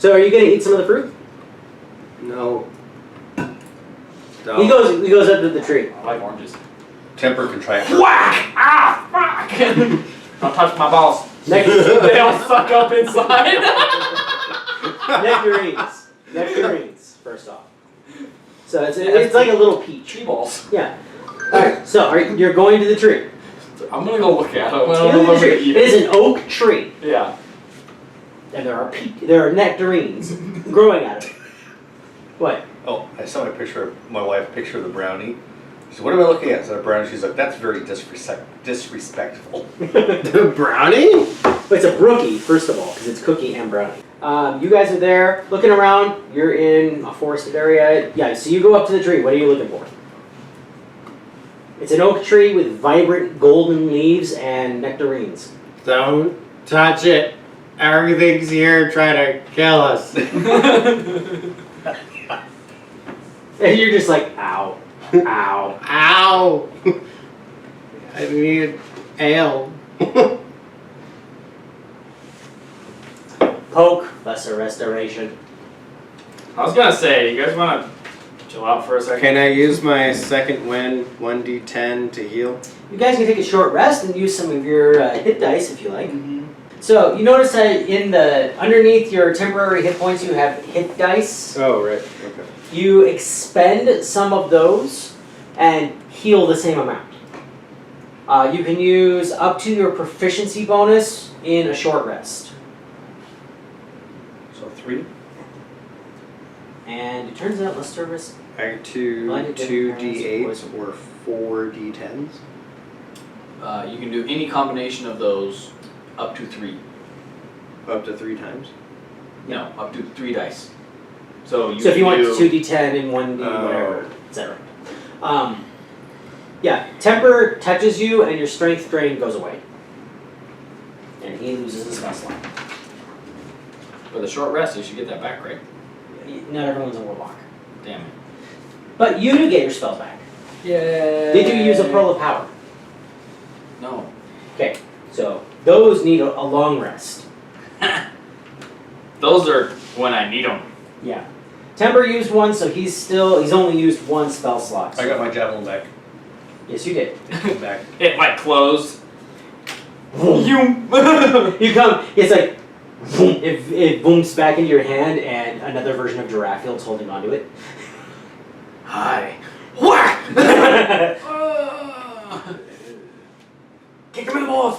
So are you going to eat some of the fruit? No. He goes up to the tree. I like oranges. Temper can try it. Whack! Ah, fuck! Don't touch my balls. Nectarines. They all suck up inside. Nectarines, first off. So it's like a little peach. Tree balls. Yeah. Alright, so you're going to the tree. I'm gonna go look at it. I don't know It if I'm gonna eat is an oak tree. Yeah. And there are nectarines growing out of it. What? Oh, I saw my wife picture of the brownie. She said, what am I looking at? I said, a brownie. She's like, that's very disrespectful. The brownie? But it's a brookie, first of all, because it's cookie and brownie. You guys are there, looking around. You're in a forested area. Yeah, so you go up to the tree. What are you looking for? It's an oak tree with vibrant golden leaves and nectarines. Don't touch it. Everything's here trying to kill us. And you're just like, ow, ow. Ow! I need ale. Poke, lesser restoration. I was gonna say, you guys wanna chill out for a second? Can I use my second win, 1d10 to heal? You guys can take a short rest and use some of your hit dice if you like. So you notice that underneath your temporary hit points you have hit dice. Oh, right. Okay. You expend some of those and heal the same amount. You can use up to your proficiency bonus in a short rest. So 3? And it turns out lesser risk. I have two Blinded 2d8s or 4d10s. You can do any combination of those up to 3. Up to 3 times. No, up to 3 dice. So if you want do 2d10 and 1d whatever, etc. Yeah, temper touches you and your strength drain goes away. And he loses his spell slot. For the short rest, you should get that back, right? Not everyone's a warlock. Damn it. But you do get your spells back. Yeah. Did you use a Pearl of Power? No. Okay, so those need a long rest. Those are when I need them. Yeah. Temper used one, so he's only used 1 spell slot. So. I got my javelin back. Yes, you did. Back. It might close. You come, it's like, it booms back into your hand, and another version of Giraffield's holding onto it. Hi. Whack! Kick him in the balls!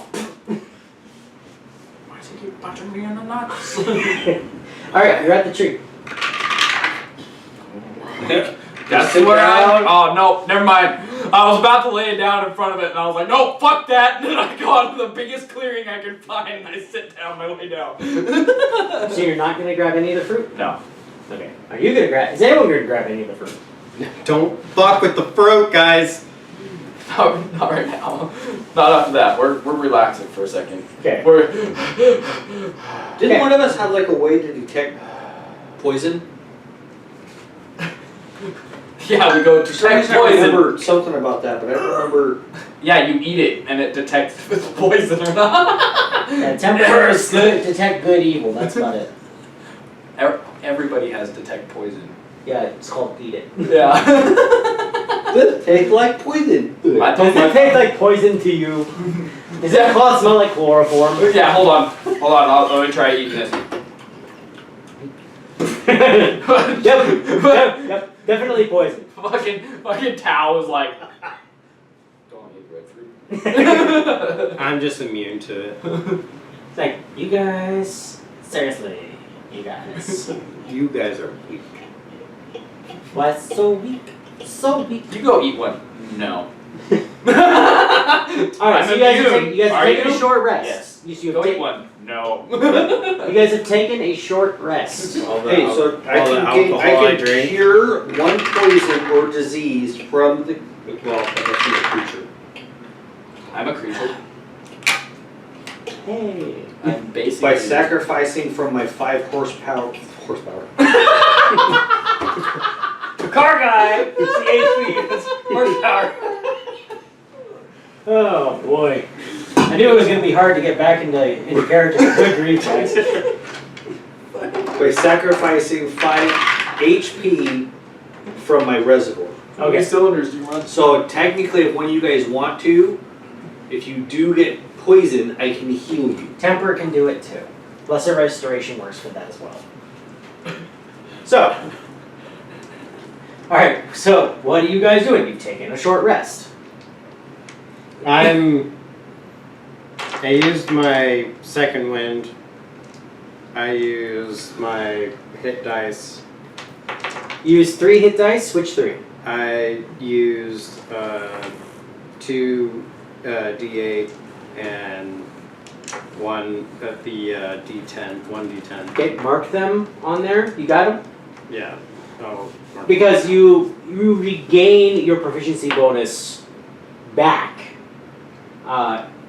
Why does he keep punching me in the nuts? Alright, you're at the tree. That's where oh, no, never mind. I was about to lay it down in front of it, and I was like, no, fuck that. And then I go to the biggest clearing I can find, and I sit down my way down. So you're not going to grab any of the fruit? No. Okay. Are you going to grab, is anyone going to grab any of the fruit? Don't fuck with the fruit, guys. Not right now. Not after that. We're relaxing for a second. Okay. Didn't one of us have like a way to detect poison? Yeah, we go detect I poison. remember something about that, but I don't remember. Yeah, you eat it and it detects if it's poison or not. Yeah, temper is good, detect good evil, that's about it. Everybody has detect poison. Yeah, it's called eat it. Yeah. Does it taste like poison? I Does it taste like poison to you? Does that cloth smell like chloroform? Yeah, hold on. Let me try eating this. Yep, definitely poison. Fucking Tao is like, don't eat red fruit. I'm just immune to it. It's like, you guys, seriously, you guys. You guys are weak. Why so weak? So weak. You go eat one. No. Alright, so you guys are taking a short rest. Yes. You Go eat one. No. You guys have taken a short rest. Hey, so I can cure 1 poison or disease from the. Well, I guess you're a creature. I'm a creature. Hey. I'm basically By sacrificing from my 5 horsepower. the car guy. It's the HP. It's horsepower. Oh boy. I knew it was going to be hard to get back into character. Good grief, guys. by sacrificing 5 HP from my reservoir. How many Okay. cylinders do you run? So technically, if one of you guys want to, if you do get poisoned, I can heal you. Temper can do it too. Lesser Restoration works for that as well. So, alright, so what are you guys doing? You've taken a short rest. I used my second wind. I used my hit dice. Use 3 hit dice, which 3? I used 2 D8 and 1 at the D10, 1 D10. Okay, mark them on there. You got them? Yeah. Oh. mark- Because you regain your proficiency bonus back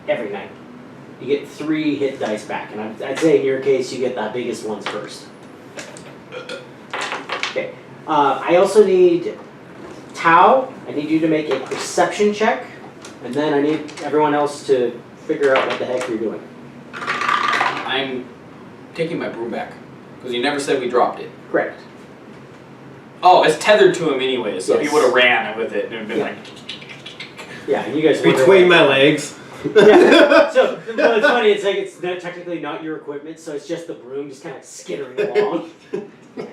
every night. You get 3 hit dice back, and I'd say in your case you get the biggest ones first. Okay. I also need Tau. I need you to make a perception check, and then I need everyone else to figure out what the heck you're doing. I'm taking my broom back because you never said we dropped it. Correct. Oh, it's tethered to him anyway, so Yes. he would have ran with it and been Yeah. like. Yeah, and you guys wonder Between why. my legs. Yeah. So well, it's funny. It's like it's technically not your equipment, so it's just the broom just kind of skittering along.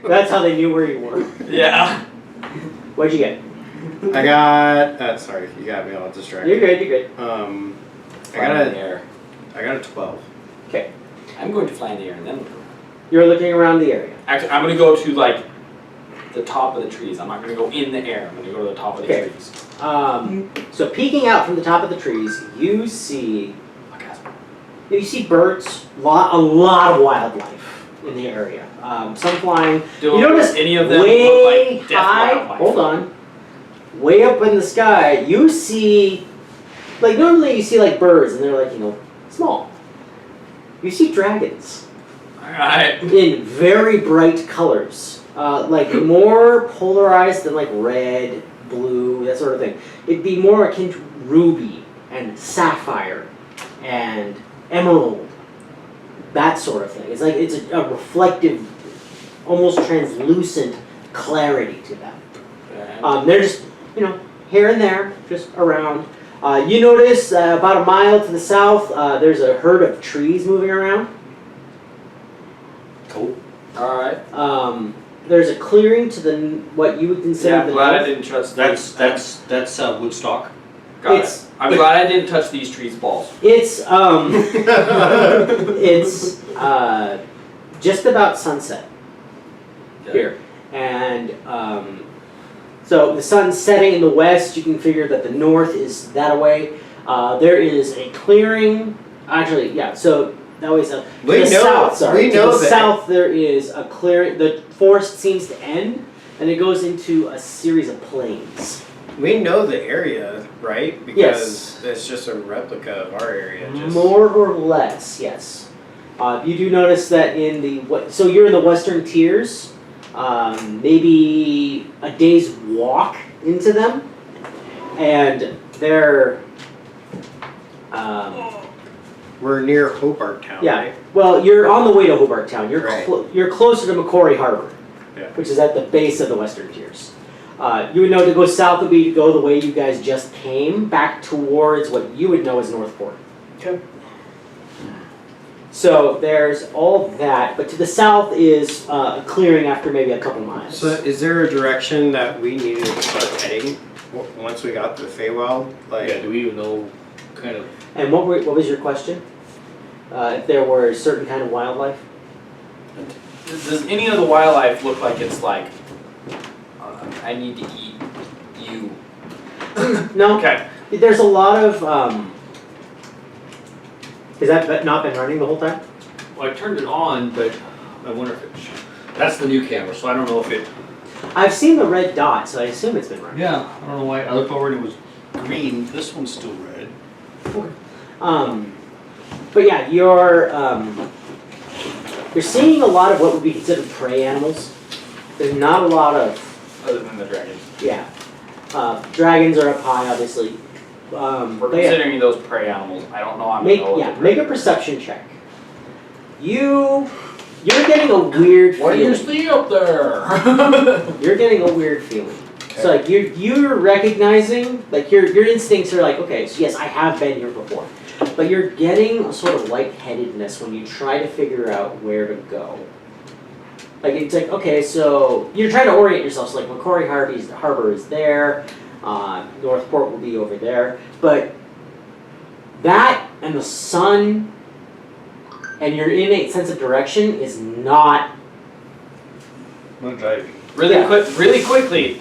That's how they knew where you were. Yeah. What'd you get? I got. Sorry, you got me all distracted. You're good. You're good. I got in the a. air. I got a 12. Okay. I'm going to fly in the air and then look around. You're looking around the area. Actually, I'm going to go to like the top of the trees. I'm not going to go in the air. I'm going to go to the top of the Okay. trees. So peeking out from the top of the trees, you see Look, aasimar. birds, a lot of wildlife in the area. Some flying. Do You notice any of them way look like death high. wildlife? Hold on. Way up in the sky, you see, like normally you see like birds, and they're like small. You see dragons Alright. in very bright colors, like more polarized than like red, blue, that sort of thing. It'd be more akin to ruby and sapphire and emerald, that sort of thing. It's like it's a reflective, almost translucent clarity to them. They're just, here and there, just around. You notice about a mile to the south, there's a herd of trees moving around. Cool. Alright. There's a clearing to what you would consider Yeah, I'm the glad I north. didn't touch That's these. Woodstock. Got It's- it. I'm glad I didn't touch these trees' balls. It's it's just about sunset here, and so the sun's setting in the west. You can figure that the north is that way. There is a clearing. Actually, yeah. So that way, so We the know- south. Sorry, we to know the that- south there is a clearing. The forest seems to end, and it goes into a series of plains. We know the area, right? Yes. Because it's just a replica of our area. Just More or less, yes. You do notice that so you're in the western tiers, maybe a day's walk into them, and they're, We're near Hobart Town, yeah. right? Well, you're on the way to Hobart Town. You're Right. you're closer to Macquarie Harbor, Yeah. which is at the base of the western tiers. You would know to go south would be to go the way you guys just came, back towards what you would know as Northport. Okay. So there's all that, but to the south is a clearing after maybe a couple miles. So is there a direction that we needed to start heading once we got to the Fey Wild? Like, Yeah, do we even know kind of... And what was your question? If there were a certain kind of wildlife? Does any of the wildlife look like it's like, I need to eat you? No. Okay. There's a lot of. Has that not been running the whole time? Well, I turned it on, but I wonder if it... That's the new camera, so I don't know if it... I've seen the red dot, so I assume it's been running. Yeah, I don't know why. I looked over and it was green. This one's still red. But yeah, you're seeing a lot of what would be considered prey animals. There's not a lot of Other than the dragons. yeah. Dragons are up high, obviously. We're But yeah. considering those prey animals. I don't know. I'm Make gonna go with yeah, the make a dragon. perception check. You You're getting a weird What do you feeling. see up there? You're getting a weird feeling. So like you're recognizing, like your instincts are like, okay, so yes, I have been here before. But you're getting a sort of lightheadedness when you try to figure out where to go. Like it's like, okay, so you're trying to orient yourself. So like Macquarie Harbor is there, Northport will be over there. But that and the sun and your innate sense of direction is not. I'm driving. Really quickly,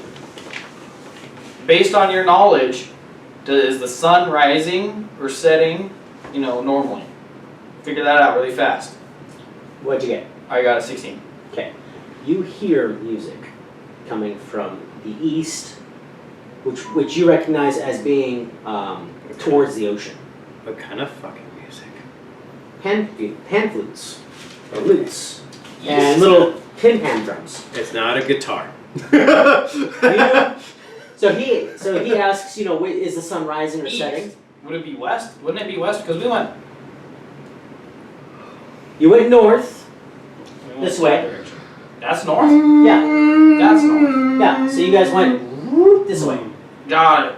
based on your knowledge, is the sun rising or setting, normally? Figure that out really fast. What'd you get? I got a 16. Okay. You hear music coming from the east, which you recognize as being towards the ocean. What kind of fucking music? Pan flutes, or lutes, and little tin pan drums. It's not a guitar. So he asks, is the sun rising or East. setting? Would it be west? Wouldn't it be west? Because we went You went north. This way. That's north? Yeah. That's north. Yeah. So you guys went whoop, this way. Got it.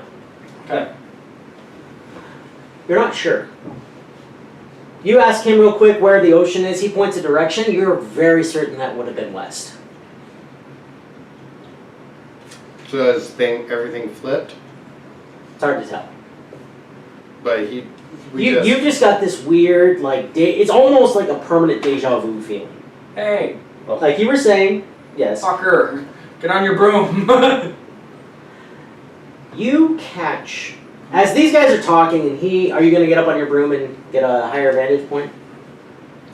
Okay. You're not sure. You ask him real quick where the ocean is. He points a direction. You're very certain that would have been west. So is everything flipped? It's hard to tell. But You've just got this weird, it's almost like a permanent deja vu feeling. Hey, Like you were saying, yes. fucker, get on your broom. You catch, as these guys are talking, and are you going to get up on your broom and get a higher vantage point?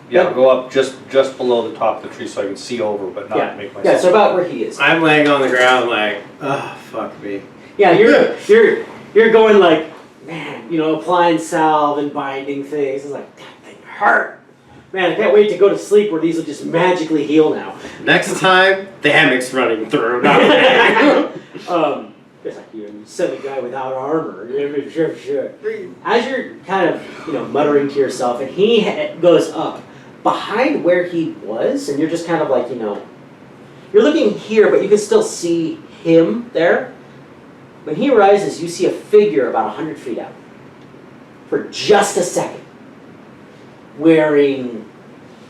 Yeah, I'll go up just below the top of the tree so I can see over, but not make myself. Yeah, so about where he is. I'm laying on the ground like, oh, fuck me. Yeah, you're going like, man, applying salve and binding things. It's like, that thing hurt. Man, I can't wait to go to sleep where these will just magically heal now. Next time, Thammek's running through. It's like you send a guy without armor. Sure. As you're kind of, muttering to yourself, and he goes up behind where he was, and you're just kind of like, you're looking here, but you can still see him there. When he rises, you see a figure about 100 feet out for just a second, wearing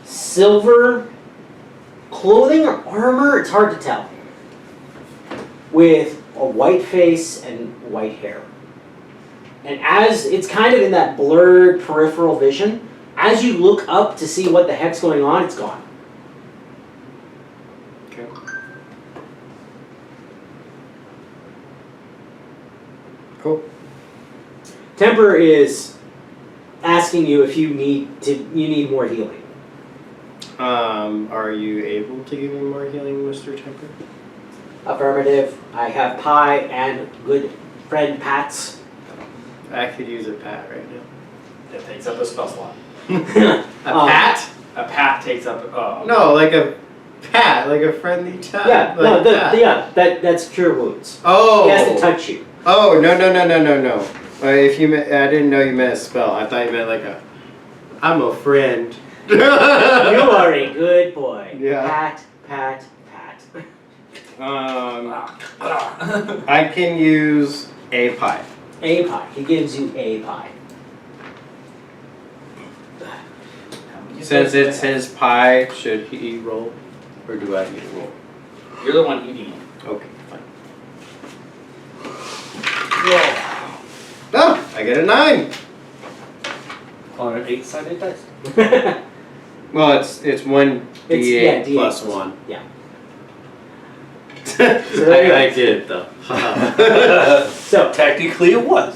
silver clothing or armor, it's hard to tell, with a white face and white hair. And as it's kind of in that blurred peripheral vision, as you look up to see what the heck's going on, it's gone. Okay. Cool. Temper is asking you if you need more healing. Are you able to give me more healing, Mr. Temper? Affirmative. I have pie and good friend Pats. I could use a pat right now. It takes up a spell slot. A pat? A pat takes up. No, like a pat, like a friendly touch. Yeah, like that's cure wounds. Oh. He has to touch you. Oh, no. If you meant, I didn't know you meant a spell. I thought you meant like I'm a friend. You are a good boy. Yeah. Pat, pat, pat. I can use a pie. A pie. He gives you a pie. Since it's his pie, should he roll? Or do I need to roll? You're the one eating it. Okay, fine. Oh, I get a 9. On an 8-sided dice. Well, it's 1d8 plus D8 1. Yeah. I did though. So Technically it was.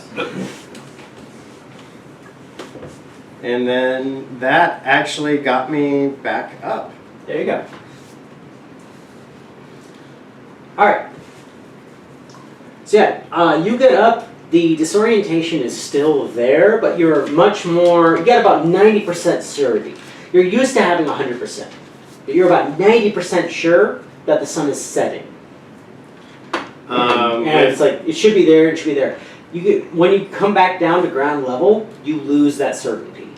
And then that actually got me back up. there you go. All right. So you get up. The disorientation is still there, but you're much more. You got about 90% certainty. You're used to having 100%, but you're about 90% sure that the sun is setting. And it's like it should be there. It should be there. When you come back down to ground level, you lose that certainty.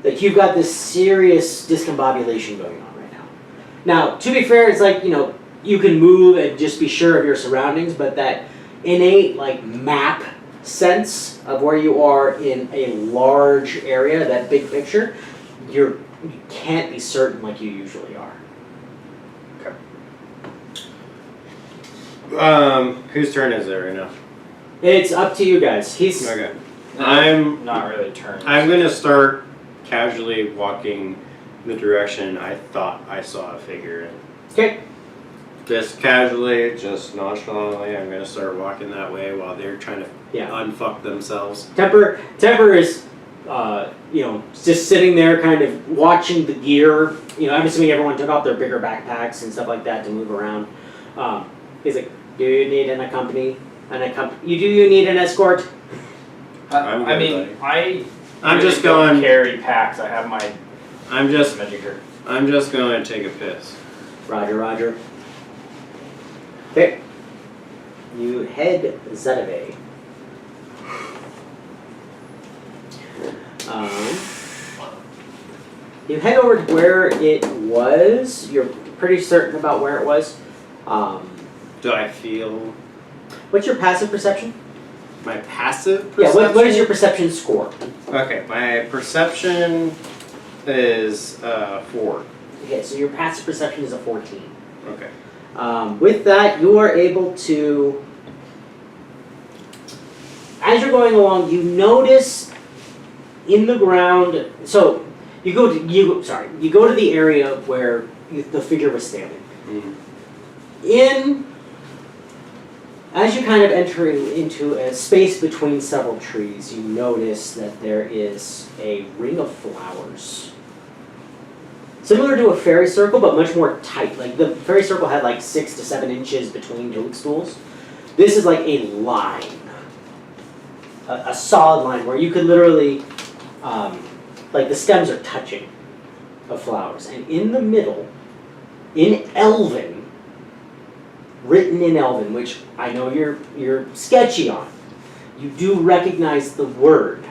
Like you've got this serious discombobulation going on right now. Now, to be fair, it's like, you can move and just be sure of your surroundings, but that innate like map sense of where you are in a large area, that big picture, you can't be certain like you usually are. Whose turn is it right now? It's up to you guys. He's Okay. I'm not really turned. I'm gonna start casually walking the direction I thought I saw a figure in. okay. Just casually, just nonchalantly, I'm gonna start walking that way while they're trying to Yeah. unfuck themselves. Temper is, just sitting there, kind of watching the gear. I'm assuming everyone took off their bigger backpacks and stuff like that to move around. He's like, "Do you need an accompany? You need an escort?" I'm I good, mean, buddy. I'm really just don't going carry packs. I have my I'm just Magiker. going to take a piss. Roger. Okay. You head Zetave. You head over to where it was. You're pretty certain about where it was. Do I feel What's your passive perception? my passive Yeah, perception? what is your perception score? Okay, my perception is 4. Okay, so your passive perception is a 14. Okay. With that, you are able to, as you're going along, you notice in the ground. So you go to the area where the figure was standing. Mm-hmm. As you kind of enter into a space between several trees, you notice that there is a ring of flowers. Similar to a fairy circle, but much more tight. Like the fairy circle had like 6 to 7 inches between toadstools. This is like a line, a solid line where you could literally, like the stems are touching of flowers. And in the middle, in Elven, written in Elven, which I know you're sketchy on, you do recognize the word.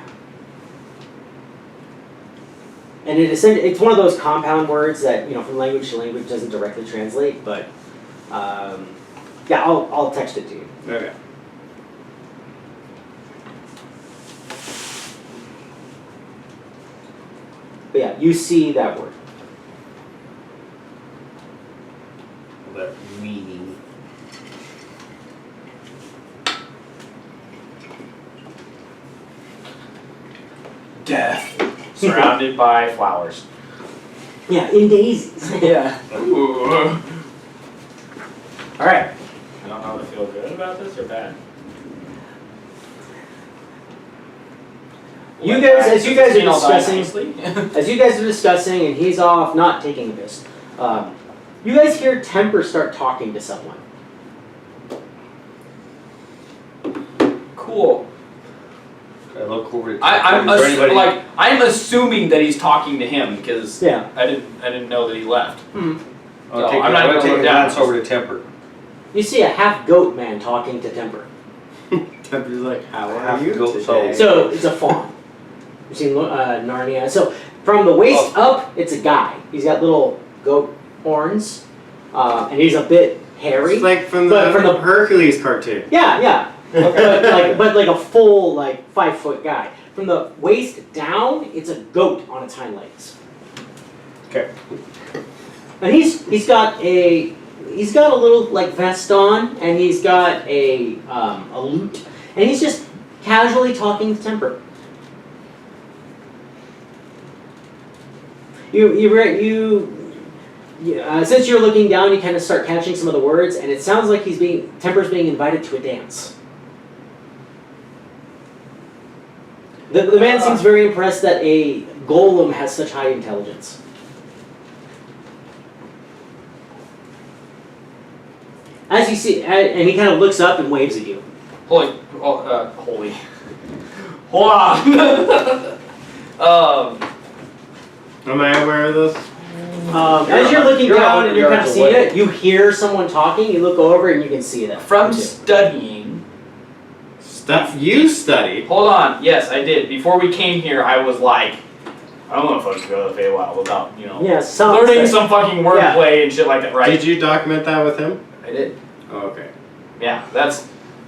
And it's one of those compound words that, from language to language doesn't directly translate, but yeah, I'll text it to you. Okay. But yeah, you see that word. That meaning. Death. Surrounded by flowers. Yeah, in daisies. Yeah. Ooh. Alright. I don't know if I feel good about this or bad. You guys, as you guys are discussing, discussing, and he's off not taking a piss, you guys hear Temper start talking to someone. cool. I look over to I'm assuming that he's talking to him because Yeah. I didn't know that he left. Hmm. I'm not gonna take look a down. glance over to Temper. You see a half goat man talking to Temper. Temper's like, how are Half you goat today? soul. So it's a fawn. You've seen Narnia. So from the waist up, it's a guy. He's got little goat horns, and he's a bit hairy. It's like from But the from the- Hercules cartoon. Yeah. but like a full 5-foot guy. From the waist down, it's a goat on its hind legs. Okay. And he's got a little vest on, and he's got a lute, and he's just casually talking to Temper. Since you're looking down, you kind of start catching some of the words, and it sounds like Temper's being invited to a dance. The man seems very impressed that a golem has such high intelligence. As you see, and he kind of looks up and waves at you. Holy. Hold on. Am I aware of this? As you're looking you're down and you're kind of 100 seeing yards it, you hear someone talking, you look over and you can see them. From studying. Stuff you studied. Hold on. Yes, I did. Before we came here, I was like, I don't know if I should go to the Fey Wild without, Yeah, learning some fucking wordplay and shit like that, right? Did you document that with him? I did. Oh, okay. Yeah,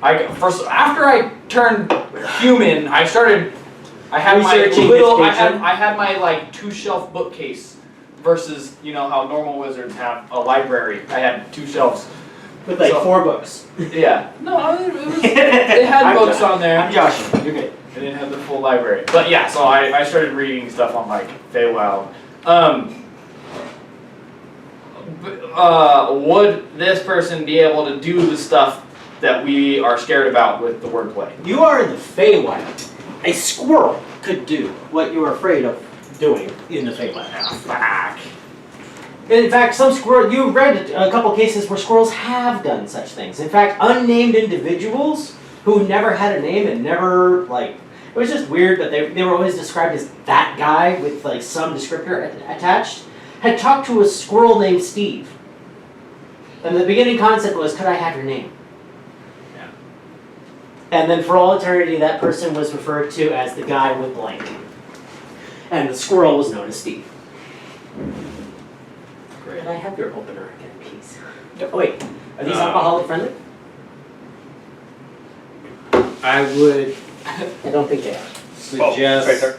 after I turned human, I had my Researching little, his I patron. had my like 2-shelf bookcase versus, how normal wizards have a library. I had 2 shelves. With like So- 4 books. Yeah. No, it had I'm books done. on there. I'm joshing. You're good. I didn't have the full library. But yeah, so I started reading stuff on like Fey Wild. Would this person be able to do the stuff that we are scared about with the wordplay? You are in the Fey Wild. A squirrel could do what you were afraid of doing in the Fey Wild. Fuck. In fact, you read a couple cases where squirrels have done such things. In fact, unnamed individuals who never had a name and never, it was just weird that they were always described as that guy with, some descriptor attached, had talked to a squirrel named Steve. And the beginning concept was, could I have your name? Yeah. And then for all eternity, that person was referred to as the guy with blank. And the squirrel was known as Steve. Could I have your opener again, please? Oh, wait, are these alcoholic friendly? I would I don't think they are. suggest right there.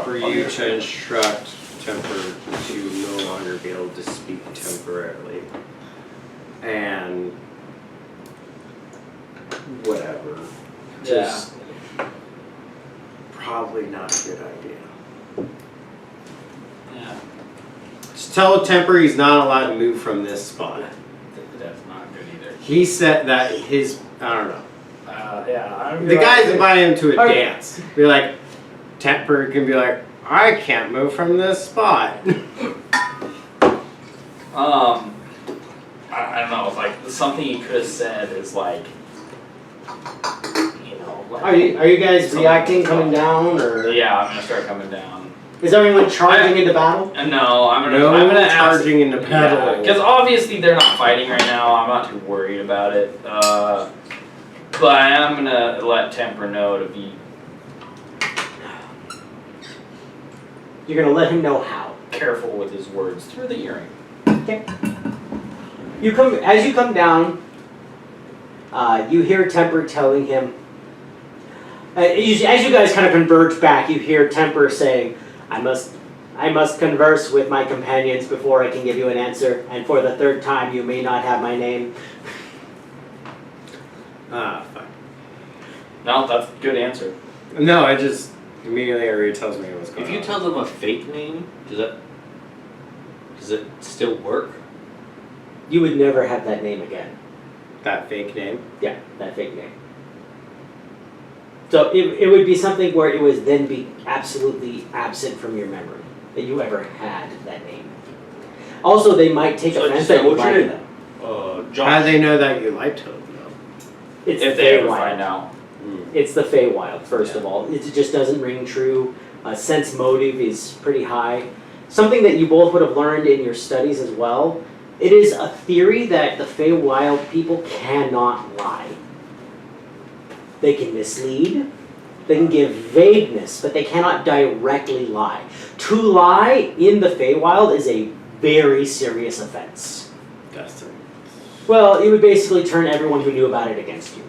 for you to instruct Temper to no longer be able to speak temporarily. And whatever. Just probably not a good idea. Yeah. Just tell Temper he's not allowed to move from this spot. That's not good either. He said that I don't know. The guy's inviting him to a Okay. dance. Be like, Temper can be like, I can't move from this spot. I don't know, something he could have said is Are you guys reacting, coming down, or yeah, I'm gonna start coming down. is everyone charging into battle? No, I'm No gonna ask. charging into battle. Because obviously they're not fighting right now. I'm not too worried about it. But I am gonna let Temper know to be You're gonna let him know how. careful with his words through the earring. Okay. As you come down, you hear Temper telling him. As you guys kind of converge back, you hear Temper saying, I must converse with my companions before I can give you an answer, and for the 3rd time you may not have my name. Fuck. No, that's a good answer. No, I just immediately already tells me what's going If on. you tell them a fake name, does it still work? You would never have that name again. that fake name. Yeah, that fake name. So it would be something where it would then be absolutely absent from your memory that you ever had that name. Also, they might take So offense just that you what's your lied to name? them. Josh. How do they know that you lied to them, though? It's If the they Fey ever Wild. find out. It's the Fey Wild, first Yeah. of all. It just doesn't ring true. Sense motive is pretty high. Something that you both would have learned in your studies as well. It is a theory that the Fey Wild people cannot lie. They can mislead, they can give vagueness, but they cannot directly lie. To lie in the Fey Wild is a very serious offense. Dustin. Well, it would basically turn everyone who knew about it against you.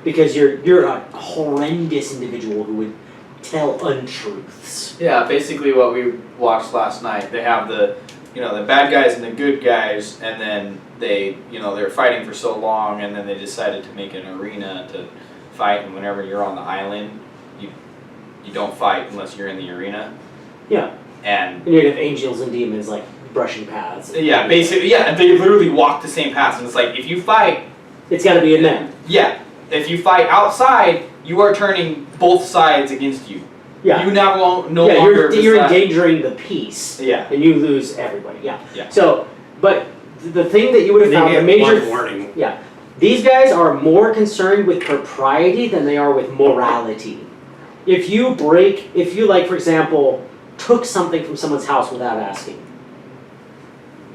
Because you're a horrendous individual who would tell untruths. Yeah, basically what we watched last night. They have the bad guys and the good guys, and then they're fighting for so long, and then they decided to make an arena to fight. And whenever you're on the island, you don't fight unless you're in the arena. Yeah. And And you'd have angels and demons like brushing paths. yeah, basically, they literally walk the same paths, and it's like if you fight, It's got to be in them. yeah, if you fight outside, you are turning both sides against you. Yeah. You now no Yeah, longer you're decide- endangering the peace. Yeah. And you lose everybody. Yeah. Yeah. So, but the thing that you would have They found, the get major one warning. Yeah. These guys are more concerned with propriety than they are with morality. If you like, for example, took something from someone's house without asking,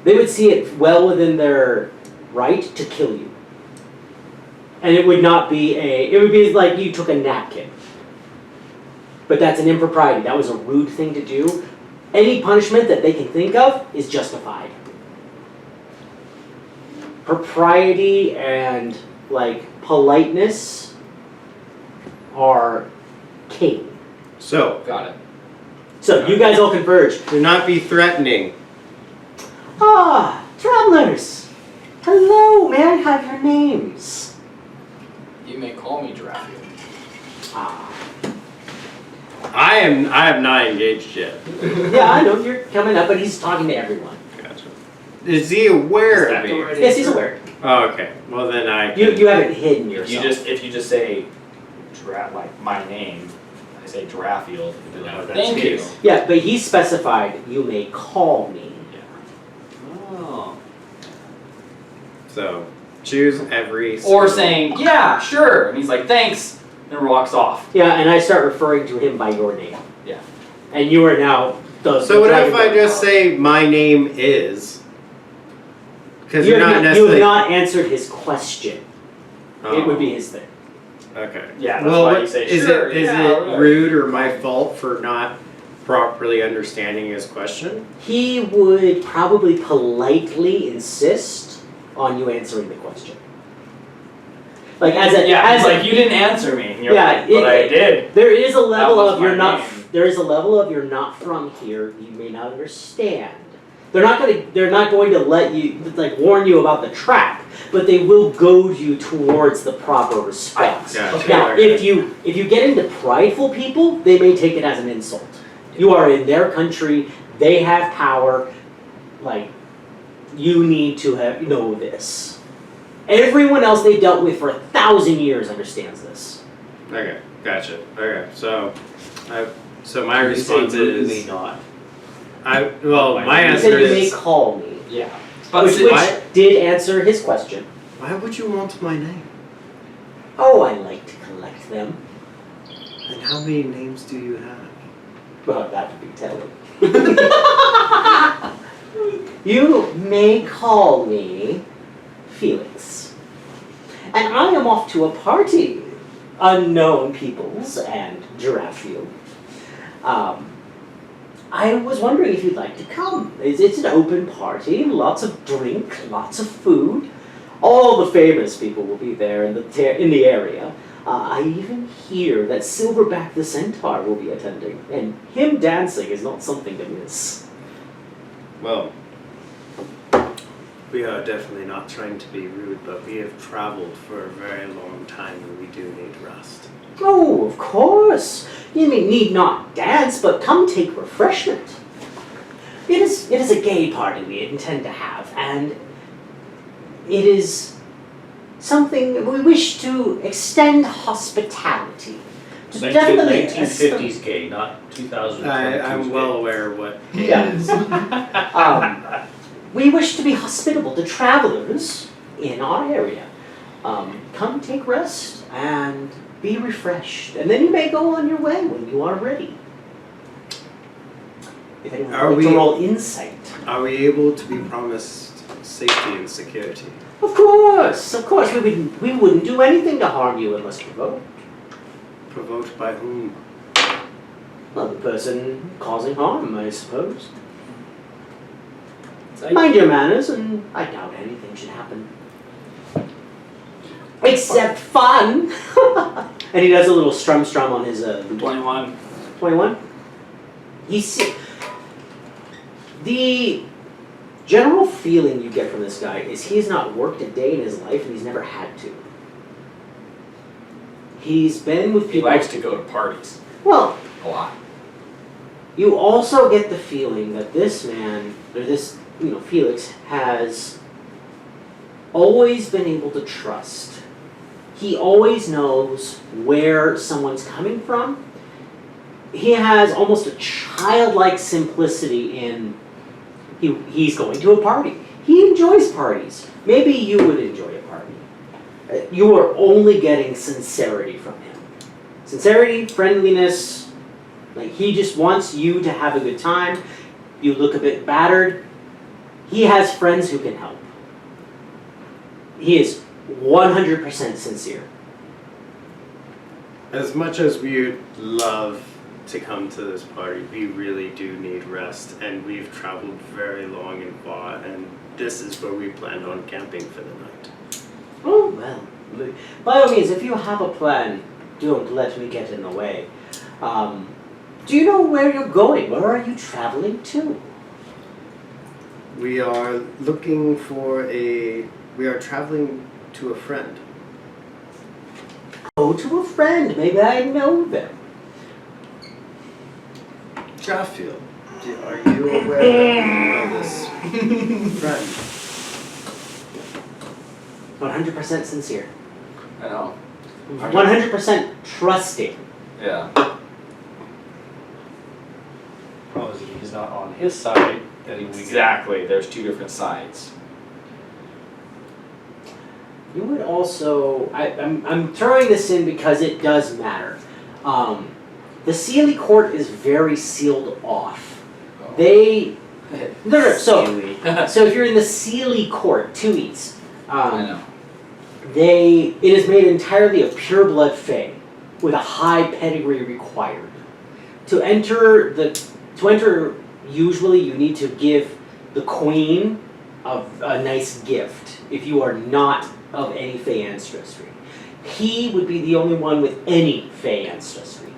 they would see it well within their right to kill you. And it would not be it would be like you took a napkin. But that's an impropriety. That was a rude thing to do. Any punishment that they can think of is justified. Propriety and like politeness are king. So, Got it. So you guys all converge. do not be threatening. Ah, travelers. Hello, may I have your names? You may call me Giraffield. Ah. I have not engaged yet. Yeah, I know you're coming up, but he's talking to everyone. Gotcha. Is he aware of me? Yes, he's aware. Oh, okay. Well, then I. You haven't hidden If yourself. you just say, like my name, I say Giraffield. No, that's Thank you. his. Yeah, but he specified you may call me. Oh. So, choose every. Or saying, yeah, sure. And he's like, thanks. And walks off. Yeah, and I start referring to him by your name. Yeah. And you are now the. So what if I dragonborn just power. say my name is? Because You you're have not you have necessarily. not answered his question. Oh, It would be his thing. Okay. Yeah, that's Well, why what- you say, is sure. it is yeah, it right. rude or my fault for not properly understanding his question? He would probably politely insist on you answering the question. Like as a Yeah, as he's a, like, you didn't answer me. And you're Yeah, like, but I did. there is a level was of you're my not name. there is a level of you're not from here, you may not understand. They're not going to let you like warn you about the trap, but they will goad you towards the proper response. Gotcha. Now, Okay. if you get into prideful people, they may take it as an insult. You are in their country, they have power, like you need to know this. Everyone else they've dealt with for 1,000 years understands this. Okay, gotcha. Okay, so my You response say you is may not. my You answer said you may is call me, Yeah. But which why- did answer his question. why would you want my name? Oh, I like to collect them. And how many names do you have? Well, that would be telling. You may call me Felix. And I am off to a party. Unknown peoples and Giraffield. I was wondering if you'd like to come. It's an open party, lots of drink, lots of food. All the famous people will be there in the area. I even hear that Silverback the Centaur will be attending, and him dancing is not something to miss. Well, we are definitely not trying to be rude, but we have traveled for a very long time and we do need rest. Oh, of course. You need not dance, but come take refreshment. It is a gay party we intend to have, and it is something we wish to extend hospitality. To definitely 1950s gay, not 2022's I'm well gay. aware of what Yes. We wish to be hospitable to travelers in our area. Come take rest and be refreshed, and then you may go on your way when you are ready. If anyone Are would like to we- roll insight. Are we able to be promised safety and security? Of course. We wouldn't do anything to harm you unless provoked. Provoked by whom? Well, the person causing harm, I suppose. Mind your manners, and I doubt anything should happen. Except fun! And he does a little strum on his 21. 21? The general feeling you get from this guy is he's not worked a day in his life and he's never had to. He's been with He people. likes to go to parties Well, a lot. you also get the feeling that this man, or this, Felix, has always been able to trust. He always knows where someone's coming from. He has almost a childlike simplicity in he's going to a party. He enjoys parties. Maybe you would enjoy a party. You are only getting sincerity from him. Sincerity, friendliness, like he just wants you to have a good time. You look a bit battered. He has friends who can help. He is 100% sincere. As much as we would love to come to this party. We really do need rest, and we've traveled very long and far, and this is where we planned on camping for the night. Oh, well, by all means, if you have a plan, don't let me get in the way. Do you know where you're going? Where are you traveling to? We are looking for we are traveling to a friend. Oh, to a friend. Maybe I know them. Giraffield, are you aware of this friend? 100% sincere. I know. 100% trusting. Yeah. Oh, is it he's not on his side? That he Exactly. There's two different sides. You would also, I'm throwing this in because it does matter. The Sealy Court is very sealed off. They, no, so if you're in the Sealy Court, 2 E's. I know. It is made entirely of pure blood Fey, with a high pedigree required. To enter, usually you need to give the Queen a nice gift if you are not of any Fey ancestry. He would be the only one with any Fey ancestry,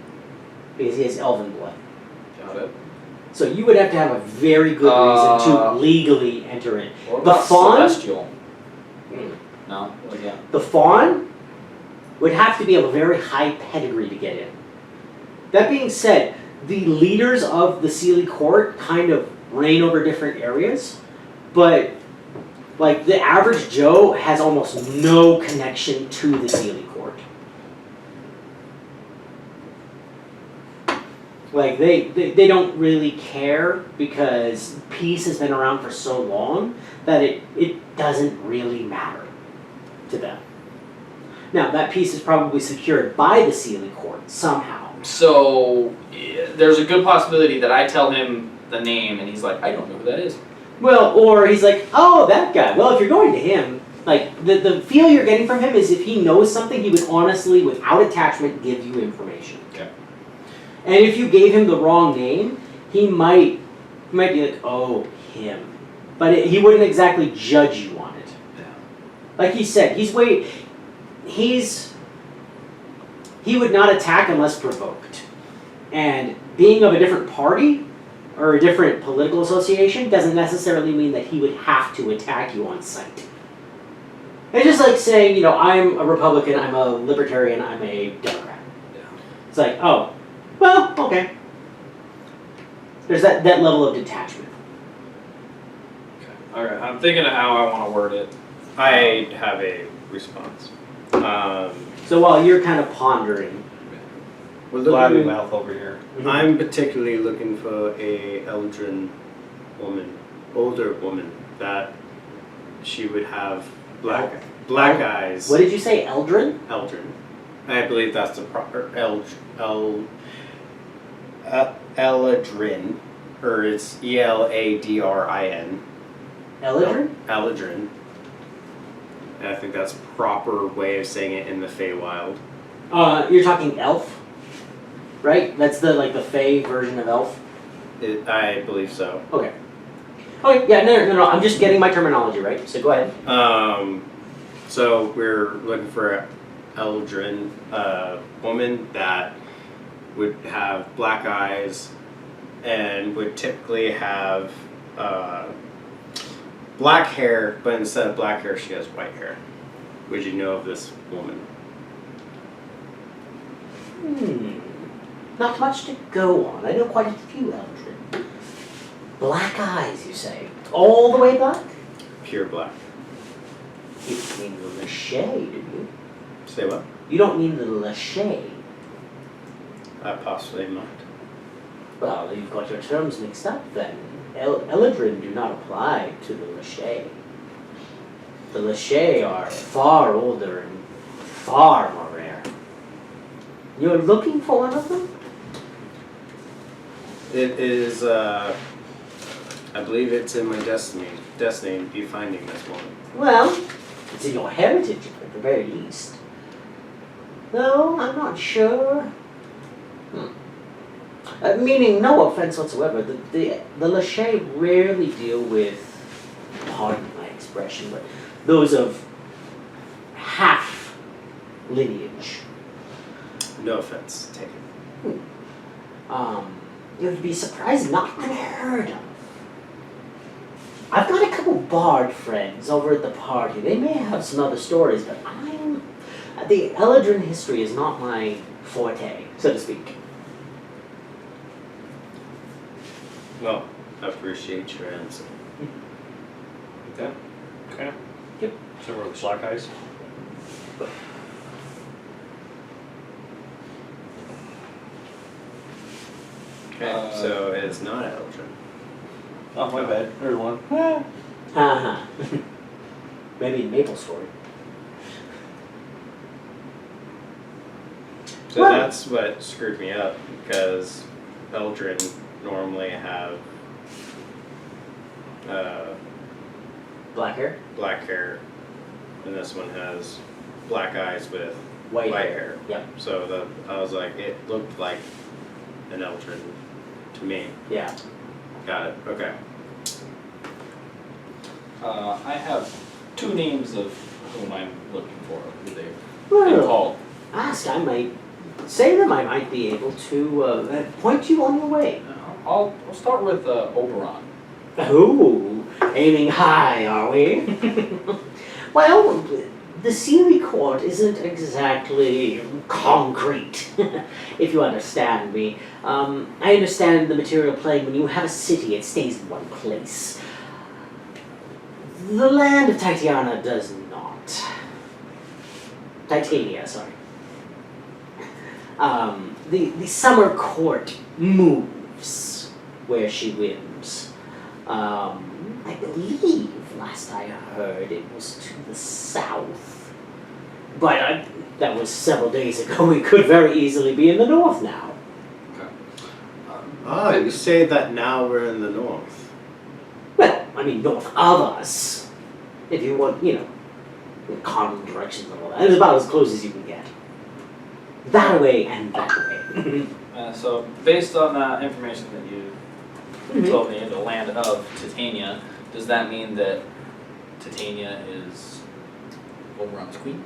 because he has elven blood. Got it. So you would have to have a very good reason to legally enter in. What The about fawn? Celestial? No? What again? The Fawn would have to be of a very high pedigree to get in. That being said, the leaders of the Sealy Court kind of reign over different areas, but like the average Joe has almost no connection to the Sealy Court. Like they don't really care because peace has been around for so long that it doesn't really matter to them. Now that peace is probably secured by the Sealy Court somehow. So, there's a good possibility that I tell him the name and he's like, I don't know who that is. Well, or he's like, oh, that guy. Well, if you're going to him, like the feel you're getting from him is if he knows something, he would honestly, without attachment, give you information. Okay. And if you gave him the wrong name, he might be like, oh, him. But he wouldn't exactly judge you on it. Yeah. Like he said, he would not attack unless provoked. And being of a different party or a different political association doesn't necessarily mean that he would have to attack you on sight. It's just like saying, I'm a Republican, I'm a Libertarian, I'm a Democrat. Yeah. It's like, oh, well, okay. There's that level of detachment. Okay. Alright, I'm thinking of how I want to word it. I have a response. So while you're kind of pondering, We're Blabby looking, mouth over here. I'm particularly looking for a Eldrin woman, older woman, that she would have black eyes. what did you say, Eldrin? Eldrin. I believe that's the proper Eladrin, or it's Eladrin. Eldrin? Eladrin. And I think that's proper way of saying it in the Fey Wild. You're talking elf, right? That's the Fey version of elf. I believe so. Okay. Okay. Yeah. No. I'm just getting my terminology right. So go ahead. So we're looking for an Eldrin woman that would have black eyes and would typically have black hair, but instead of black hair, she has white hair. Would you know of this woman? Not much to go on. I know quite a few Eldrin. Black eyes, you say? All the way black? Pure black. You mean the Lachey, do you? Say what? You don't mean the Lachey. I possibly might. Well, you've got your terms mixed up then. Eldrin do not apply to the Lachey. The Lachey are far older and far more rare. You're looking for one of them? It is, I believe it's in my destiny to be finding this woman. Well, it's in your heritage at the very least. No, I'm not sure. Meaning, no offense whatsoever, the Lachey rarely deal with, pardon my expression, but those of half lineage. No offense taken. You'd be surprised not unheard of. I've got a couple bard friends over at the party. They may have some other stories, but the Eladrin history is not my forte, so to speak. Well, I appreciate your answer. Okay. Okay. Yep. So we're the black eyes. Okay, so it's not Eldrin. Oh, my bad. There's one. Uh-huh. Maybe Maple story. So Well- that's what screwed me up, because Eldrin normally have Black hair? black hair, and this one has black eyes with White white hair. hair. Yep. So I was like, it looked like an Eldrin to me. Yeah. Got it. Okay. I have 2 names of whom I'm looking for, who they've Well, been called. ask, I might say them, I might be able to point you on your way. I'll start with Oberon. Ooh, aiming high, are we? Well, the Sealy Court isn't exactly concrete, if you understand me. I understand the material plane. When you have a city, it stays in one place. The land of Titania does not. Titania, sorry. The Summer Court moves where she whims. I believe, last I heard, it was to the south. But that was several days ago. We could very easily be in the north now. You say that now we're in the north. Well, I mean, north of us. If you want, you know, common directions and all that. It's about as close as you can get. That way and that way. So, based on the information that you told me, the land of Titania, does that mean that Titania is Oberon's queen?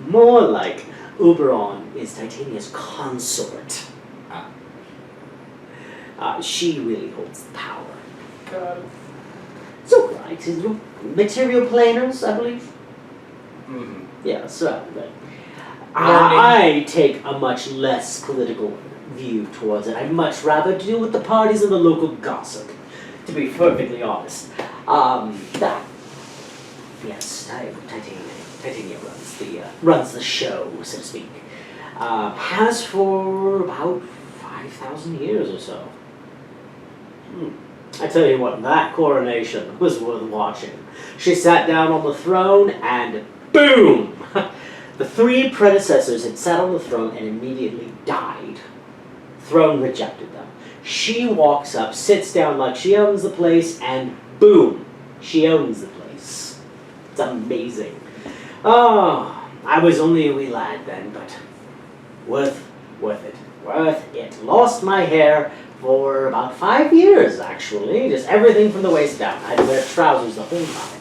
More like Oberon is Titania's consort. She really holds the power. Got it. It's alright. You're material planers, I believe. Mm-hmm. Yeah, so but Learning. I take a much less political view towards it. I'd much rather deal with the parties and the local gossip, to be perfectly honest. Yes, Titania runs the show, so to speak. Has for about 5,000 years or so. I tell you what, that coronation was worth watching. She sat down on the throne and boom! The 3 predecessors had sat on the throne and immediately died. Throne rejected them. She walks up, sits down like she owns the place, and boom! She owns the place. It's amazing. Oh, I was only a wee lad then, but worth it. Worth it. Lost my hair for about 5 years, actually. Just everything from the waist down. I had to wear trousers the whole time.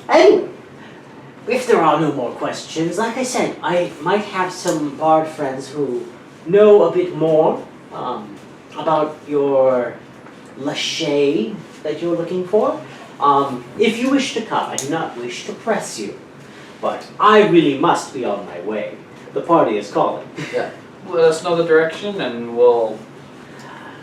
Anyway, if there are no more questions, like I said, I might have some bard friends who know a bit more about your Lachey that you're looking for. If you wish to come, I do not wish to press you, but I really must be on my way. The party is calling. Yeah. Let us know the direction and we'll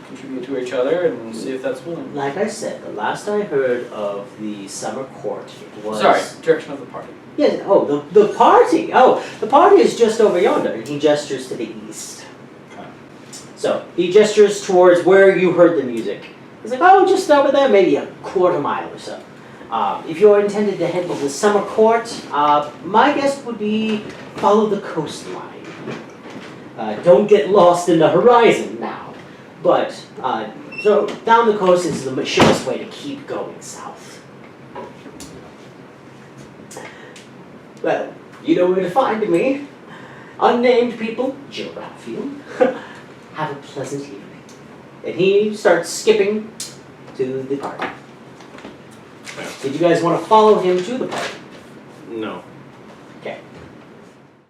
contribute to each other and see if that's willing. Like I said, the last I heard of the Summer Court, it was... Sorry, direction of the party. Yes, oh, the party! Oh, the party is just over yonder, and he gestures to the east. Okay. So, he gestures towards where you heard the music. He's like, oh, just over there, maybe a quarter mile or so. If you're intended to head to the Summer Court, my guess would be follow the coastline. Don't get lost in the horizon now. But, so down the coast is the surest way to keep going south. Well, you know where to find me. Unnamed people, Giraffield. Have a pleasant evening. And he starts skipping to the party. Did you guys want to follow him to the party? No.